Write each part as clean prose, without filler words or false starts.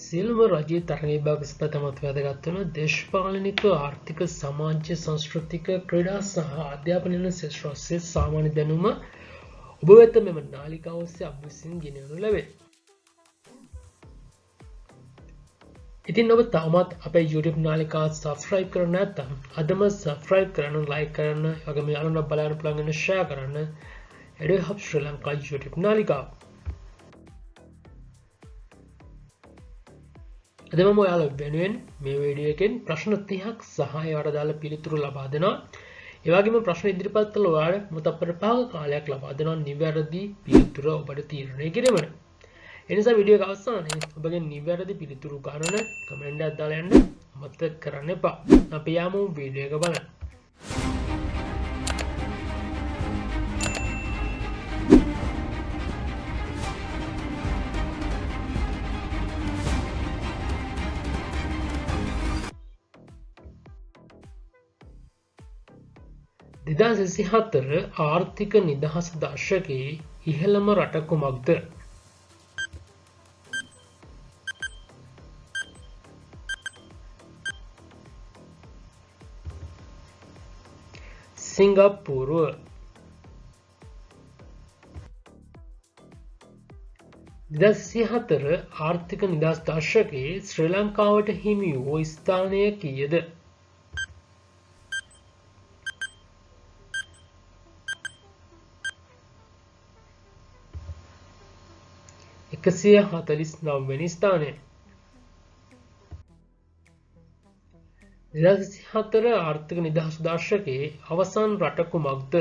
සියලුම රජයේ තරග විභාග සඳහා වැදගත් වන දේශපාලනික, ආර්ථික, සමාජ, සංස්කෘතික, ක්‍රීඩා සහ අධ්‍යාපන යන ක්ෂේත්‍ර ඔස්සේ සාමාන්‍ය දැනුම ඔබ වෙත මෙම නාලිකාව ඔස්සේ අප විසින් ගෙනයනු ලැබේ. ඉතින් ඔබ තවමත් අපේ YouTube නාලිකාව subscribe කරලා නැත්නම් අදම subscribe කරන්න, like කරන්න, වගේම යාළුවන්ට බලන්න පුළුවන් වෙන share කරන්න. EduHub ශ්‍රී ලංකා YouTube නාලිකාව. අද මම ඔයාලා වෙනුවෙන් මේ වීඩියෝ එකෙන් ප්‍රශ්න 30ක් සහ ඒවට දාලා පිළිතුරු ලබා දෙනවා. ඒ වගේම ප්‍රශ්න ඉදිරිපත් කළ ඔයාලට මුතප්පර භාග කාලයක් ලබා දෙනවා නිවැරදි පිළිතුර ඔබට තීරණය කිරීමට. ඒ නිසා වීඩියෝ එක අවසානයේ ඔබගේ නිවැරදි පිළිතුරු ගණන කමෙන්ට් එකක් දාලා යන්න අමතක කරන්න එපා. අපි යමු වීඩියෝ එක බලන්න. දෙදාසිහතර ආර්ථික නිදහස් දර්ශකයේ ඉහළම රට කුමක්ද? සිංගප්පූරුව. දෙදාසිහතර ආර්ථික නිදහස් දර්ශකයේ ශ්‍රී ලංකාවට හිමි වූ ස්ථානය කීයද? එකසිය 49 වෙනි ස්ථානය. 2024 ආර්ථික නිදහස් දර්ශකයේ අවසන් රට කුමක්ද?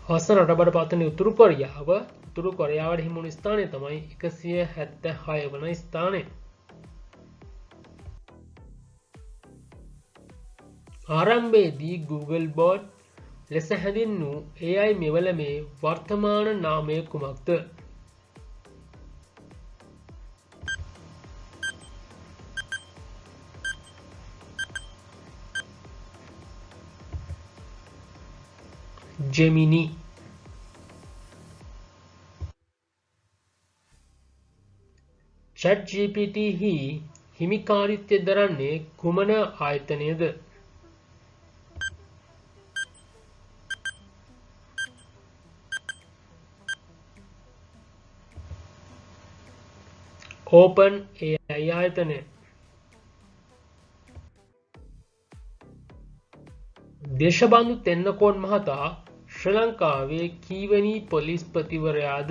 අවසන් රට බවට පත්වන උතුරු කොරියාව. උතුරු කොරියාවට හිමි වුණු ස්ථානය තමයි 176 වන ස්ථානය. ආරම්භයේදී Google bot ලෙස හැඳින්වූ AI මෙවලමේ වර්තමාන නාමය කුමක්ද? Gemini. ChatGPT හි හිමිකාරීත්වය දරන්නේ කුමන ආයතනයද? Open AI ආයතනය. දේශබන්දු තෙන්නකෝන් මහතා ශ්‍රී ලංකාවේ කීවැනි පොලිස්පතිවරයාද?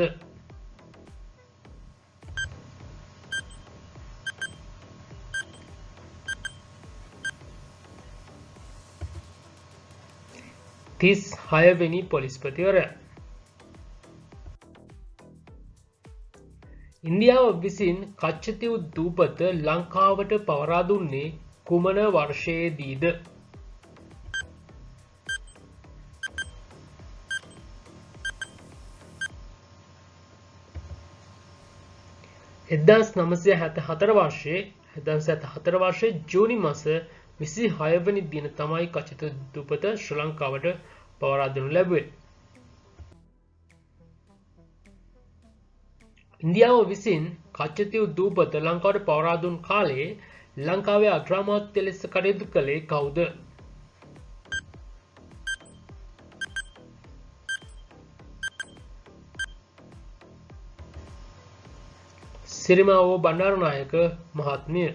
තිස් 6 වෙනි පොලිස්පතිවරයා. ඉන්දියාව විසින් කච්චතීව් දූපත ලංකාවට පවරා දුන්නේ කුමන වර්ෂයේදීද? එදදාස් 1974 වර්ෂයේ ජූනි මාස 26 වෙනි දින තමයි කච්චතීව් දූපත ශ්‍රී ලංකාවට පවරා දෙනු ලැබුවේ. ඉන්දියාව විසින් කච්චතීව් දූපත ලංකාවට පවරා දුන් කාලයේ ලංකාවේ අග්‍රාමාත්‍ය ලෙස කටයුතු කළේ කවුද? සිරිමාවෝ බණ්ඩාරනායක මහත්මිය.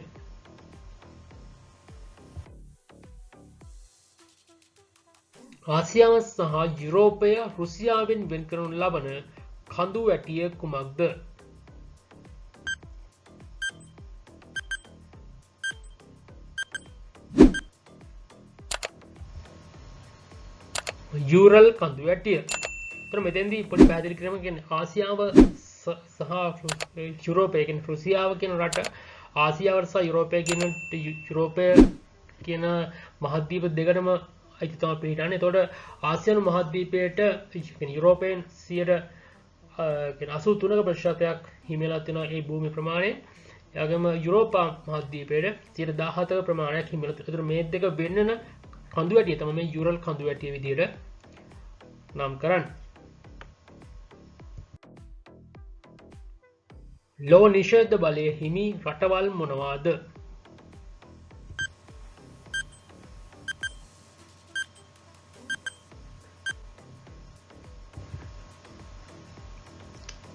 ආසියාව සහ යුරෝපය රුසියාවෙන් වෙන් කරනු ලබන කඳු වැටිය කුමක්ද? යූරල් කඳු වැටිය. එතන මෙතෙන්දී පොඩි පැහැදිලි කිරීමක් කියන්නේ ආසියාව සහ යුරෝපය කියන රුසියාව කියන රට ආසියාව සහ යුරෝපය කියන මහද්වීප දෙකටම අයිතිකම පිළිටන්නේ. එතකොට ආසියානු මහද්වීපයට කියන්නේ යුරෝපයෙන් 83% හිමිලා තියෙන ඒ භූමි ප්‍රමාණය. ඒ වගේම යුරෝපා මහද්වීපයට 17% ප්‍රමාණයක් හිමිලා තියෙනවා. ඒතර මේ දෙක වෙන්නන කඳු වැටිය තමයි මේ යුරල් කඳු වැටිය විදියට නම් කරන්න. ලෝ නිෂේධ බලය හිමි රටවල් මොනවාද?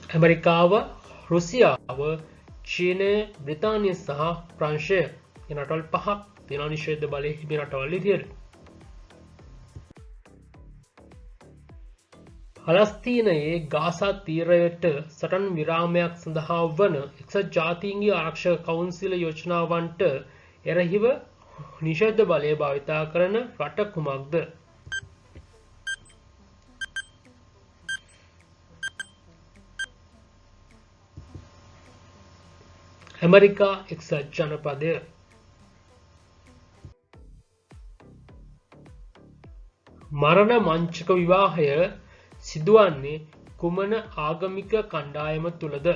ඇමරිකාව, රුසියාව, චීනය, බ්‍රිතාන්‍ය සහ ප්‍රංශය කියන රටවල් පහක් තියෙනවා නිෂේධ බලය හිමි රටවල් විදියට. පලස්තීනයේ ගාසා තීරයට සටන් විරාමයක් සඳහා වන එක්සත් ජාතීන්ගේ ආරක්ෂක කවුන්සිල යෝජනාවන්ට එරෙහිව නිෂේධ බලය භාවිතා කරන රට කුමක්ද? ඇමරිකා එක්සත් ජනපදය. මරණ මංචක විවාහය සිදුවන්නේ කුමන ආගමික කණ්ඩායම තුළද?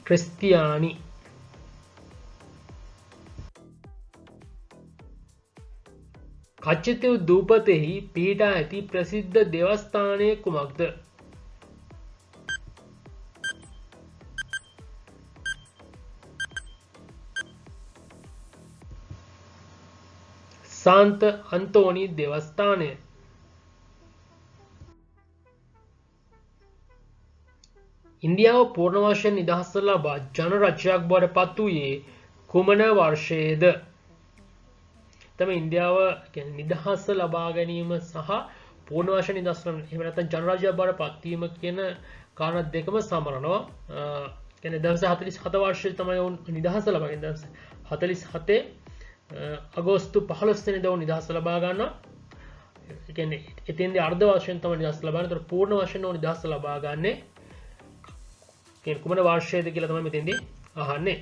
ක්‍රිස්තියානි. කච්චිතිව් දූපතෙහි පිහිටා ඇති ප්‍රසිද්ධ දේවස්ථානය කුමක්ද? සාන්ත අන්තෝනි දේවස්ථානය. ඉන්දියාව පූර්ණ වශයෙන් නිදහස් ලබා ජනරජයක් බවට පත් වූයේ කුමන වර්ෂයේද? තම ඉන්දියාව නිදහස් ලබා ගැනීම සහ පූර්ණ වශයෙන් නිදහස් එහෙම නැත්නම් ජනරජයක් බවට පත්වීම කියන කාරණා දෙකම සමරනවා. කියන්නේ 1947 වර්ෂයේ තමයි වුන් නිදහස ලබා ගන්නේ. 1947 අගෝස්තු 15 වෙනිදා වුන් නිදහස ලබා ගන්නවා. ඒ කියන්නේ එතෙන්දී අර්ධ වශයෙන් තමයි නිදහස ලබා ගන්න. ඒතර පූර්ණ වශයෙන් වුන් නිදහස ලබා ගන්නේ කියන්නේ කුමන වර්ෂයේද කියලා තමයි මෙතෙන්දී අහන්නේ.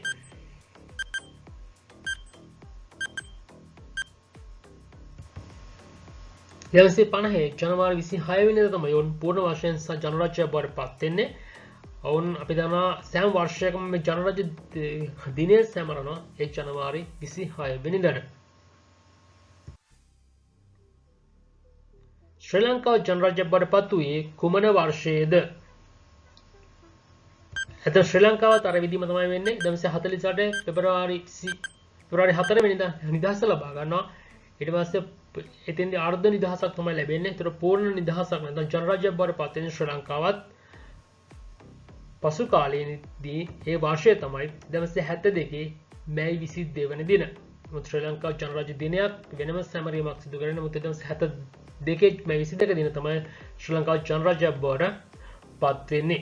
දෙවසේ 50 ජනවාරි 26 වෙනිදා තමයි ඔවුන් පූර්ණ වශයෙන් ජනරජයක් බවට පත් වෙන්නේ. ඔවුන් අපි දන්නවා සෑම වර්ෂයකම මේ ජනරජ දිනය සැමරනවා 1 ජනවාරි 26 වෙනිදාට. ශ්‍රී ලංකාව ජනරජයක් බවට පත් වූයේ කුමන වර්ෂයේද? එතකොට ශ්‍රී ලංකාවත් අර විදිහම තමයි වෙන්නේ. 1948 පෙබරවාරි 4 වෙනිදා නිදහස ලබා ගන්නවා. ඊට පස්සේ එතෙන්දී අර්ධ නිදහසක් තමයි ලැබෙන්නේ. ඒතර පූර්ණ නිදහසක් නැත්නම් ජනරජයක් බවට පත් වෙන ශ්‍රී ලංකාවත් පසු කාලයේදී ඒ වර්ෂය තමයි 1972 මැයි 22 වෙනි දින. මොකද ශ්‍රී ලංකාව ජනරජ දිනයක් වෙනම සැමරීමක් සිදු කරගෙන මොකද 1972 මැයි 22 දින තමයි ශ්‍රී ලංකාව ජනරජයක් බවට පත් වෙන්නේ.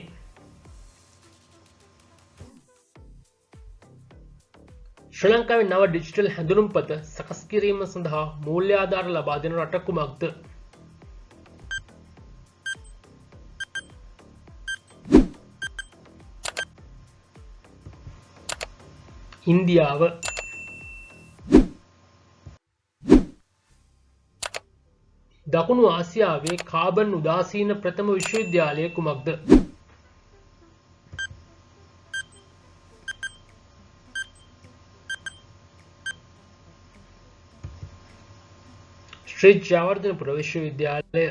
ශ්‍රී ලංකාවේ නව ඩිජිටල් හැඳුනුම්පත සකස් කිරීම සඳහා මූල්‍ය ආධාර ලබා දෙන රට කුමක්ද? ඉන්දියාව. දකුණු ආසියාවේ කාබන් උදාසීන ප්‍රථම විශ්වවිද්‍යාලය කුමක්ද? ශ්‍රී ජයවර්ධනපුර විශ්වවිද්‍යාලය.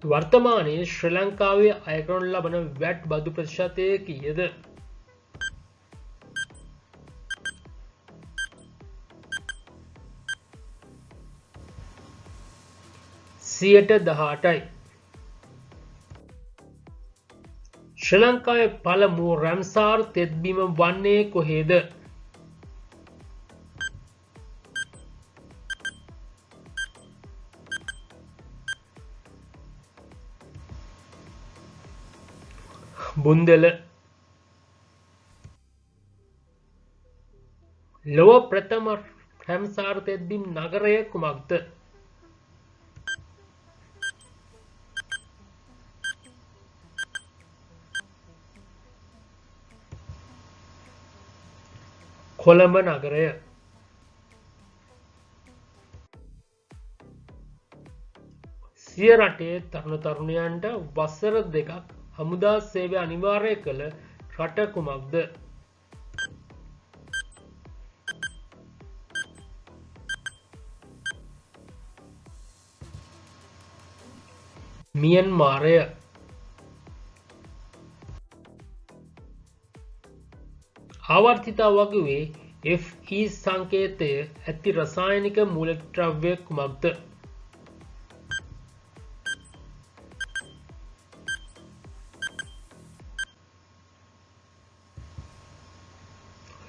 වර්තමානයේ ශ්‍රී ලංකාවේ අය කරනු ලබන වැට් බදු ප්‍රතිශතය කීයද? සියයට 18යි. ශ්‍රී ලංකාවේ පළමු රැම්සාර් තෙත්බීම වන්නේ කොහේද? බුන්දෙල. ලොව ප්‍රථම රැම්සාර් තෙත්බීම් නගරය කුමක්ද? කොළඹ නගරය. සිය රටේ තරුණ තරුණයන්ට වසර 2ක් හමුදා සේවය අනිවාර්ය කළ රට කුමක්ද? මියන්මාරය. ආවර්තිත වගුවේ Fe සංකේතය ඇති රසායනික මූලද්‍රව්‍ය කුමක්ද?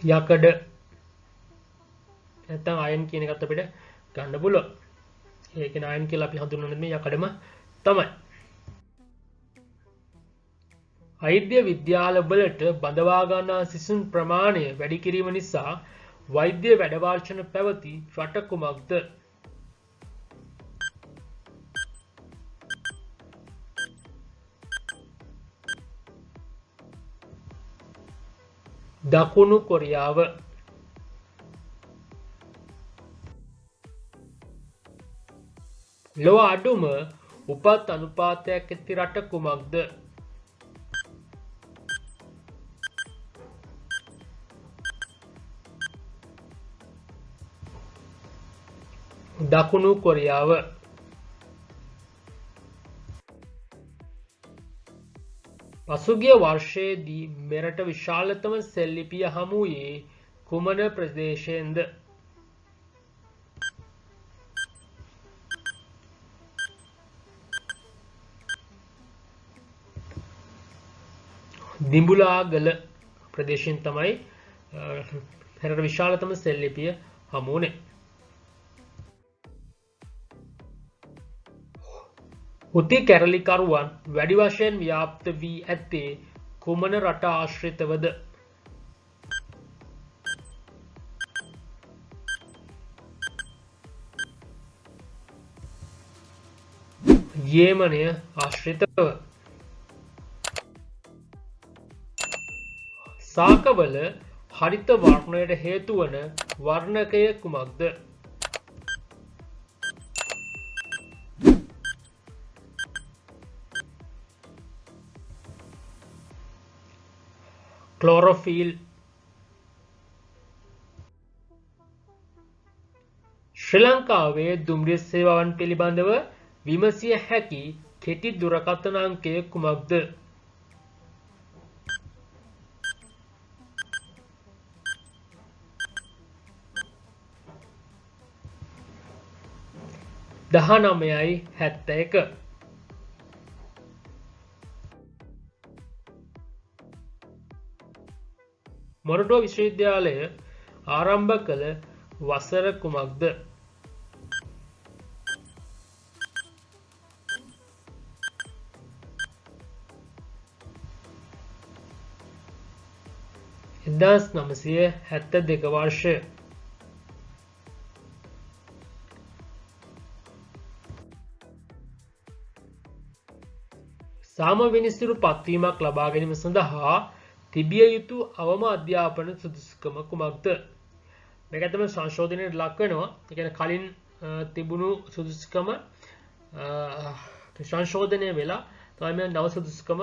යකඩ. නැත්නම් අයන් කියන එකත් අපිට ගන්න පුළුවන්. ඒක අයන් කියලා අපි හඳුන්වන්නේ මේ යකඩම තමයි. වෛද්‍ය විද්‍යාලවලට බඳවා ගන්නා සිසුන් ප්‍රමාණය වැඩි කිරීම නිසා වෛද්‍ය වැඩවාර්ෂණ පැවති රට කුමක්ද? දකුණු කොරියාව. ලොව අඩුම උපත් අනුපාතයක් ඇති රට කුමක්ද? දකුණු කොරියාව. පසුගිය වර්ෂයේදී මෙරට විශාලතම සෙල් ලිපිය හමු වූයේ කුමන ප්‍රදේශයෙන්ද? දිඹුලාගල ප්‍රදේශයෙන් තමයි මෙරට විශාලතම සෙල් ලිපිය හමු වුණේ. හුති කැරලිකරුවන් වැඩි වශයෙන් ව්‍යාප්ත වී ඇත්තේ කුමන රට ආශ්‍රිතවද? යේමනය ආශ්‍රිතව. සාකවල හරිත වර්ණයට හේතු වන වර්ණකය කුමක්ද? ක්ලොරොෆිල්. ශ්‍රී ලංකාවේ දුම්රිය සේවාවන් පිළිබඳව විමසිය හැකි කෙටි දුරකථන අංකය කුමක්ද? දහනමයයි 71. මොරටුව විශ්වවිද්‍යාලය ආරම්භ කළ වසර කුමක්ද? එදස් 972 වර්ෂය. සාම විනිසුරු පත්වීමක් ලබා ගැනීම සඳහා තිබිය යුතු අවම අධ්‍යාපන සුදුසුකම කුමක්ද? මේක තමයි සංශෝධනයට ලක් වෙනවා. ඒ කියන්නේ කලින් තිබුණු සුදුසුකම සංශෝධනය වෙලා තමයි මේ නව සුදුසුකම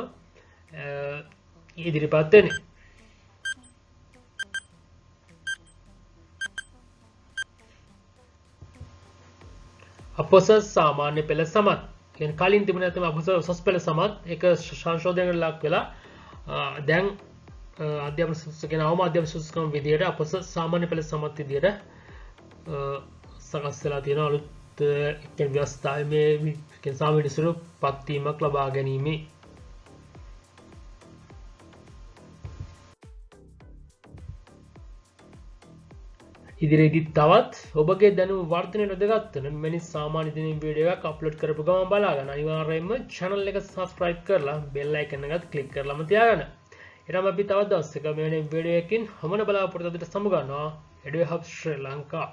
ඉදිරිපත් වෙන්නේ. අපොස සාමාන්‍ය පෙළ සමත්. කියන්නේ කලින් තිබුණ නැත්නම් අපොස උසස් පෙළ සමත් ඒක සංශෝධනයට ලක් වෙලා දැන් අධ්‍යාපන සුදුසුකම් අවම අධ්‍යාපන සුදුසුකම් විදියට අපොස සාමාන්‍ය පෙළ සමත් විදියට සකස් වෙලා තියෙන අලුත් කියන්නේ ව්‍යවස්ථාවේ මේ කියන්නේ සාමවිනිසුරු පත්වීමක් ලබා ගැනීම. ඉදිරියේදී තවත් ඔබගේ දැනුම වර්ධනය නොදගත් වෙන මෙනි සාමාන්‍ය දිනින් වීඩියෝ එකක් අප්ලෝඩ් කරපු ගමන් බලා ගන්න. අනිවාර්යයෙන්ම channel එක subscribe කරලා bell icon එකත් click කරලාම තියාගන්න. ඊටම අපි තවත් දවසක මෙවැනි වීඩියෝ එකකින් හමුවන බලාපොරොත්තු වෙද්දී සමු ගන්නවා. EduHub ශ්‍රී ලංකා.